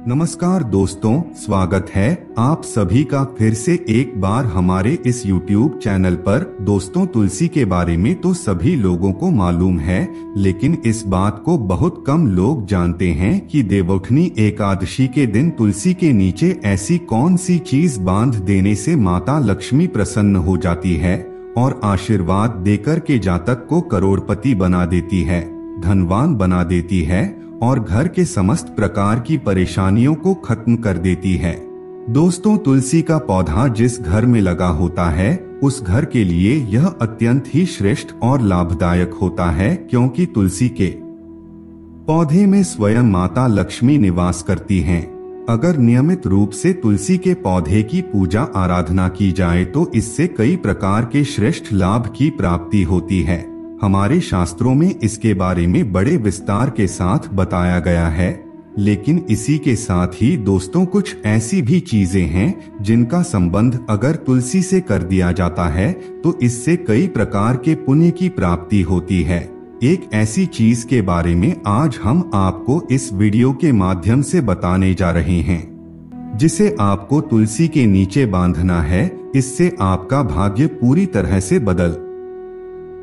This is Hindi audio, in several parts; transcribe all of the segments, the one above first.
नमस्कार दोस्तों, स्वागत है आप सभी का फिर से एक बार हमारे इस YouTube चैनल पर। दोस्तों, तुलसी के बारे में तो सभी लोगों को मालूम है, लेकिन इस बात को बहुत कम लोग जानते हैं कि देवउठनी एकादशी के दिन तुलसी के नीचे ऐसी कौन सी चीज बांध देने से माता लक्ष्मी प्रसन्न हो जाती है और आशीर्वाद देकर के जातक को करोड़पति बना देती है, धनवान बना देती है और घर के समस्त प्रकार की परेशानियों को खत्म कर देती है। दोस्तों, तुलसी का पौधा जिस घर में लगा होता है उस घर के लिए यह अत्यंत ही श्रेष्ठ और लाभदायक होता है, क्योंकि तुलसी के पौधे में स्वयं माता लक्ष्मी निवास करती हैं। अगर नियमित रूप से तुलसी के पौधे की पूजा आराधना की जाए तो इससे कई प्रकार के श्रेष्ठ लाभ की प्राप्ति होती है। हमारे शास्त्रों में इसके बारे में बड़े विस्तार के साथ बताया गया है, लेकिन इसी के साथ ही दोस्तों कुछ ऐसी भी चीजें हैं जिनका संबंध अगर तुलसी से कर दिया जाता है तो इससे कई प्रकार के पुण्य की प्राप्ति होती है। एक ऐसी चीज के बारे में आज हम आपको इस वीडियो के माध्यम से बताने जा रहे हैं, जिसे आपको तुलसी के नीचे बांधना है। इससे आपका भाग्य पूरी तरह से बदल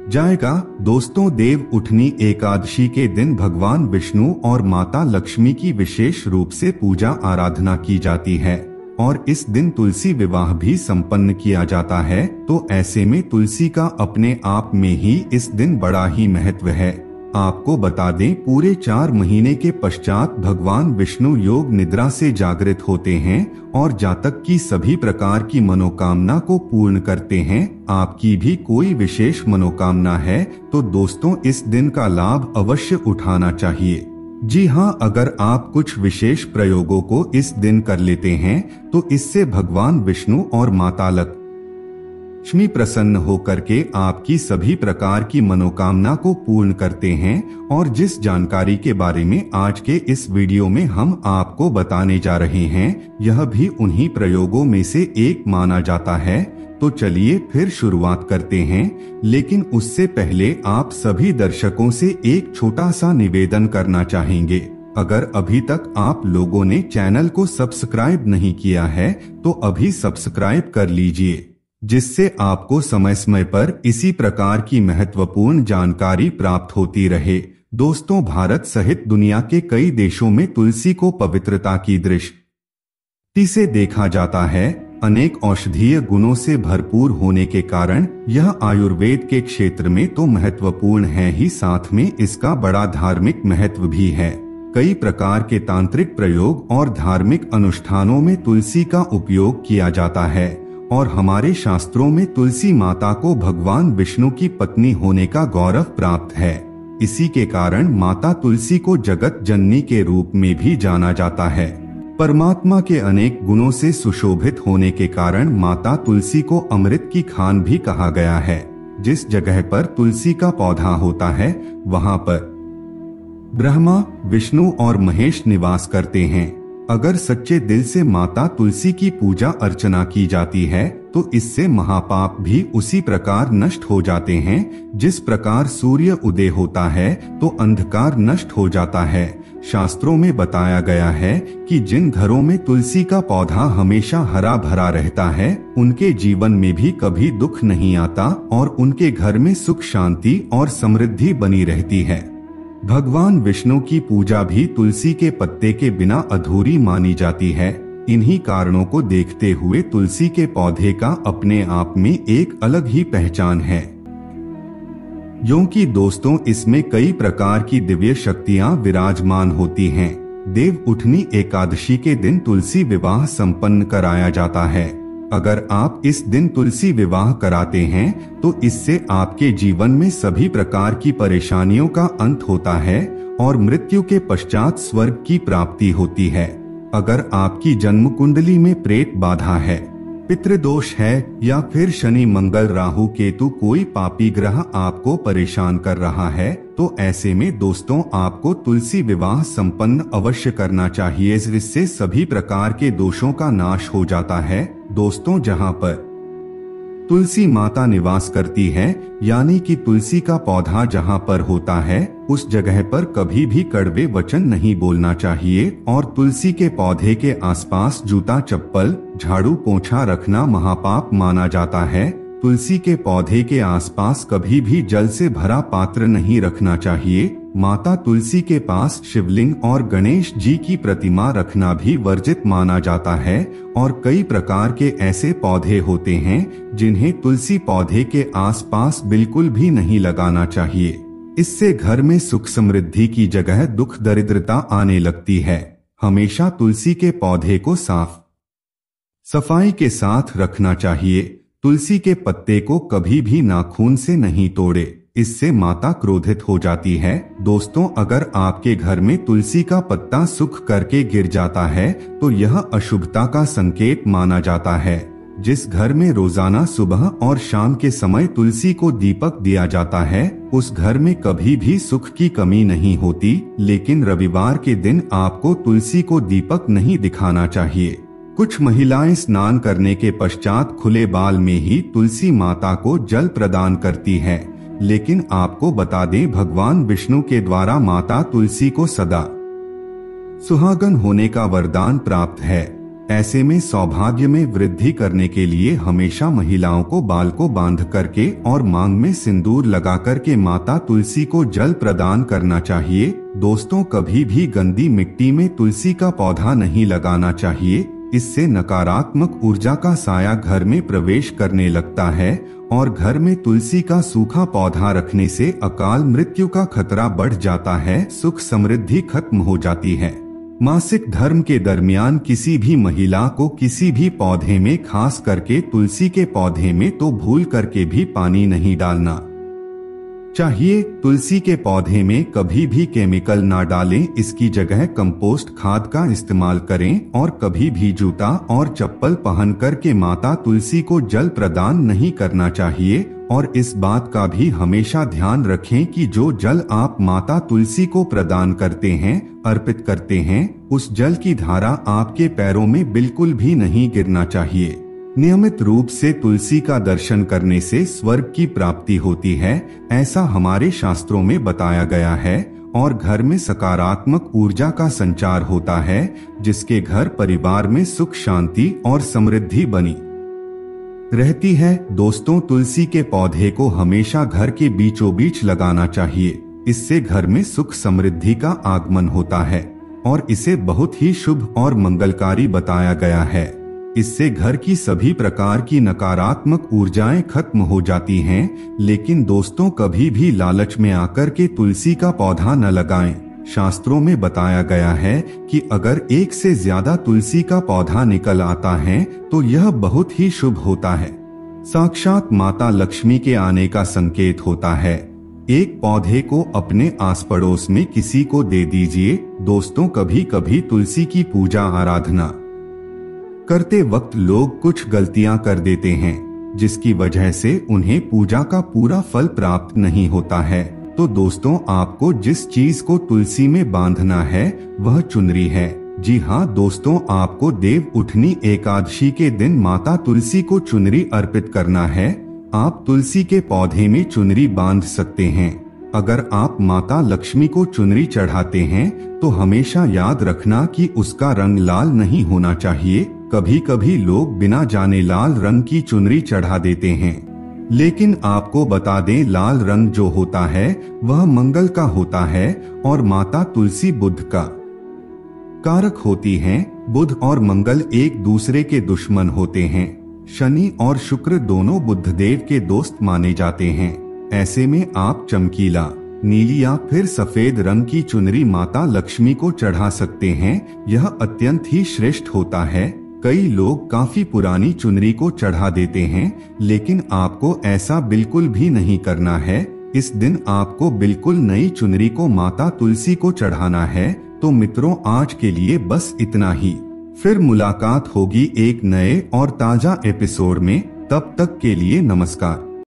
जाएगा। दोस्तों, देवउठनी एकादशी के दिन भगवान विष्णु और माता लक्ष्मी की विशेष रूप से पूजा आराधना की जाती है और इस दिन तुलसी विवाह भी संपन्न किया जाता है। तो ऐसे में तुलसी का अपने आप में ही इस दिन बड़ा ही महत्व है। आपको बता दें, पूरे 4 महीने के पश्चात भगवान विष्णु योग निद्रा से जागृत होते हैं और जातक की सभी प्रकार की मनोकामना को पूर्ण करते हैं। आपकी भी कोई विशेष मनोकामना है तो दोस्तों इस दिन का लाभ अवश्य उठाना चाहिए। जी हाँ, अगर आप कुछ विशेष प्रयोगों को इस दिन कर लेते हैं तो इससे भगवान विष्णु और माता लक्ष्मी प्रसन्न होकर के आपकी सभी प्रकार की मनोकामना को पूर्ण करते हैं। और जिस जानकारी के बारे में आज के इस वीडियो में हम आपको बताने जा रहे हैं, यह भी उन्हीं प्रयोगों में से एक माना जाता है। तो चलिए फिर शुरुआत करते हैं, लेकिन उससे पहले आप सभी दर्शकों से एक छोटा सा निवेदन करना चाहेंगे। अगर अभी तक आप लोगों ने चैनल को सब्सक्राइब नहीं किया है तो अभी सब्सक्राइब कर लीजिए, जिससे आपको समय समय पर इसी प्रकार की महत्वपूर्ण जानकारी प्राप्त होती रहे। दोस्तों, भारत सहित दुनिया के कई देशों में तुलसी को पवित्रता की दृष्टि से देखा जाता है। अनेक औषधीय गुणों से भरपूर होने के कारण यह आयुर्वेद के क्षेत्र में तो महत्वपूर्ण है ही, साथ में इसका बड़ा धार्मिक महत्व भी है। कई प्रकार के तांत्रिक प्रयोग और धार्मिक अनुष्ठानों में तुलसी का उपयोग किया जाता है और हमारे शास्त्रों में तुलसी माता को भगवान विष्णु की पत्नी होने का गौरव प्राप्त है। इसी के कारण माता तुलसी को जगत जननी के रूप में भी जाना जाता है। परमात्मा के अनेक गुणों से सुशोभित होने के कारण माता तुलसी को अमृत की खान भी कहा गया है। जिस जगह पर तुलसी का पौधा होता है वहां पर ब्रह्मा, विष्णु और महेश निवास करते हैं। अगर सच्चे दिल से माता तुलसी की पूजा अर्चना की जाती है तो इससे महापाप भी उसी प्रकार नष्ट हो जाते हैं। जिस प्रकार सूर्य उदय होता है तो अंधकार नष्ट हो जाता है। शास्त्रों में बताया गया है कि जिन घरों में तुलसी का पौधा हमेशा हरा भरा रहता है उनके जीवन में भी कभी दुख नहीं आता और उनके घर में सुख शांति और समृद्धि बनी रहती है। भगवान विष्णु की पूजा भी तुलसी के पत्ते के बिना अधूरी मानी जाती है। इन्हीं कारणों को देखते हुए तुलसी के पौधे का अपने आप में एक अलग ही पहचान है, क्योंकि दोस्तों इसमें कई प्रकार की दिव्य शक्तियां विराजमान होती हैं। देवउठनी एकादशी के दिन तुलसी विवाह संपन्न कराया जाता है। अगर आप इस दिन तुलसी विवाह कराते हैं तो इससे आपके जीवन में सभी प्रकार की परेशानियों का अंत होता है और मृत्यु के पश्चात स्वर्ग की प्राप्ति होती है। अगर आपकी जन्म कुंडली में प्रेत बाधा है, पितृदोष है या फिर शनि मंगल राहु केतु कोई पापी ग्रह आपको परेशान कर रहा है तो ऐसे में दोस्तों आपको तुलसी विवाह संपन्न अवश्य करना चाहिए। इससे सभी प्रकार के दोषों का नाश हो जाता है। दोस्तों, जहां पर तुलसी माता निवास करती है, यानी कि तुलसी का पौधा जहाँ पर होता है उस जगह पर कभी भी कड़वे वचन नहीं बोलना चाहिए और तुलसी के पौधे के आसपास जूता चप्पल झाड़ू पोंछा रखना महापाप माना जाता है। तुलसी के पौधे के आसपास कभी भी जल से भरा पात्र नहीं रखना चाहिए। माता तुलसी के पास शिवलिंग और गणेश जी की प्रतिमा रखना भी वर्जित माना जाता है और कई प्रकार के ऐसे पौधे होते हैं जिन्हें तुलसी पौधे के आसपास बिल्कुल भी नहीं लगाना चाहिए। इससे घर में सुख समृद्धि की जगह दुख दरिद्रता आने लगती है। हमेशा तुलसी के पौधे को साफ सफाई के साथ रखना चाहिए। तुलसी के पत्ते को कभी भी नाखून से नहीं तोड़े, इससे माता क्रोधित हो जाती है। दोस्तों, अगर आपके घर में तुलसी का पत्ता सूख करके गिर जाता है तो यह अशुभता का संकेत माना जाता है। जिस घर में रोजाना सुबह और शाम के समय तुलसी को दीपक दिया जाता है उस घर में कभी भी सुख की कमी नहीं होती, लेकिन रविवार के दिन आपको तुलसी को दीपक नहीं दिखाना चाहिए। कुछ महिलाएं स्नान करने के पश्चात खुले बाल में ही तुलसी माता को जल प्रदान करती है, लेकिन आपको बता दें भगवान विष्णु के द्वारा माता तुलसी को सदा सुहागन होने का वरदान प्राप्त है। ऐसे में सौभाग्य में वृद्धि करने के लिए हमेशा महिलाओं को बाल को बांध करके और मांग में सिंदूर लगा करके माता तुलसी को जल प्रदान करना चाहिए। दोस्तों, कभी भी गंदी मिट्टी में तुलसी का पौधा नहीं लगाना चाहिए। इससे नकारात्मक ऊर्जा का साया घर में प्रवेश करने लगता है और घर में तुलसी का सूखा पौधा रखने से अकाल मृत्यु का खतरा बढ़ जाता है, सुख समृद्धि खत्म हो जाती है। मासिक धर्म के दरमियान किसी भी महिला को किसी भी पौधे में, खास करके तुलसी के पौधे में तो भूल करके भी पानी नहीं डालना चाहिए। तुलसी के पौधे में कभी भी केमिकल ना डालें, इसकी जगह कंपोस्ट खाद का इस्तेमाल करें और कभी भी जूता और चप्पल पहन कर के माता तुलसी को जल प्रदान नहीं करना चाहिए। और इस बात का भी हमेशा ध्यान रखें कि जो जल आप माता तुलसी को प्रदान करते हैं, अर्पित करते हैं, उस जल की धारा आपके पैरों में बिल्कुल भी नहीं गिरना चाहिए। नियमित रूप से तुलसी का दर्शन करने से स्वर्ग की प्राप्ति होती है, ऐसा हमारे शास्त्रों में बताया गया है और घर में सकारात्मक ऊर्जा का संचार होता है, जिसके घर परिवार में सुख शांति और समृद्धि बनी रहती है। दोस्तों, तुलसी के पौधे को हमेशा घर के बीचों बीच लगाना चाहिए। इससे घर में सुख समृद्धि का आगमन होता है और इसे बहुत ही शुभ और मंगलकारी बताया गया है। इससे घर की सभी प्रकार की नकारात्मक ऊर्जाएं खत्म हो जाती हैं। लेकिन दोस्तों, कभी भी लालच में आकर के तुलसी का पौधा न लगाएं। शास्त्रों में बताया गया है कि अगर एक से ज्यादा तुलसी का पौधा निकल आता है तो यह बहुत ही शुभ होता है, साक्षात माता लक्ष्मी के आने का संकेत होता है। एक पौधे को अपने आस पड़ोस में किसी को दे दीजिए। दोस्तों, कभी कभी तुलसी की पूजा आराधना करते वक्त लोग कुछ गलतियां कर देते हैं, जिसकी वजह से उन्हें पूजा का पूरा फल प्राप्त नहीं होता है। तो दोस्तों, आपको जिस चीज को तुलसी में बांधना है वह चुनरी है। जी हाँ दोस्तों, आपको देव उठनी एकादशी के दिन माता तुलसी को चुनरी अर्पित करना है। आप तुलसी के पौधे में चुनरी बांध सकते हैं। अगर आप माता लक्ष्मी को चुनरी चढ़ाते हैं तो हमेशा याद रखना कि उसका रंग लाल नहीं होना चाहिए। कभी कभी लोग बिना जाने लाल रंग की चुनरी चढ़ा देते हैं, लेकिन आपको बता दें लाल रंग जो होता है वह मंगल का होता है और माता तुलसी बुध का कारक होती हैं। बुध और मंगल एक दूसरे के दुश्मन होते हैं। शनि और शुक्र दोनों बुधदेव के दोस्त माने जाते हैं। ऐसे में आप चमकीला नीली या फिर सफेद रंग की चुनरी माता लक्ष्मी को चढ़ा सकते हैं। यह अत्यंत ही श्रेष्ठ होता है। कई लोग काफी पुरानी चुनरी को चढ़ा देते हैं, लेकिन आपको ऐसा बिल्कुल भी नहीं करना है। इस दिन आपको बिल्कुल नई चुनरी को माता तुलसी को चढ़ाना है। तो मित्रों, आज के लिए बस इतना ही। फिर मुलाकात होगी एक नए और ताजा एपिसोड में। तब तक के लिए नमस्कार।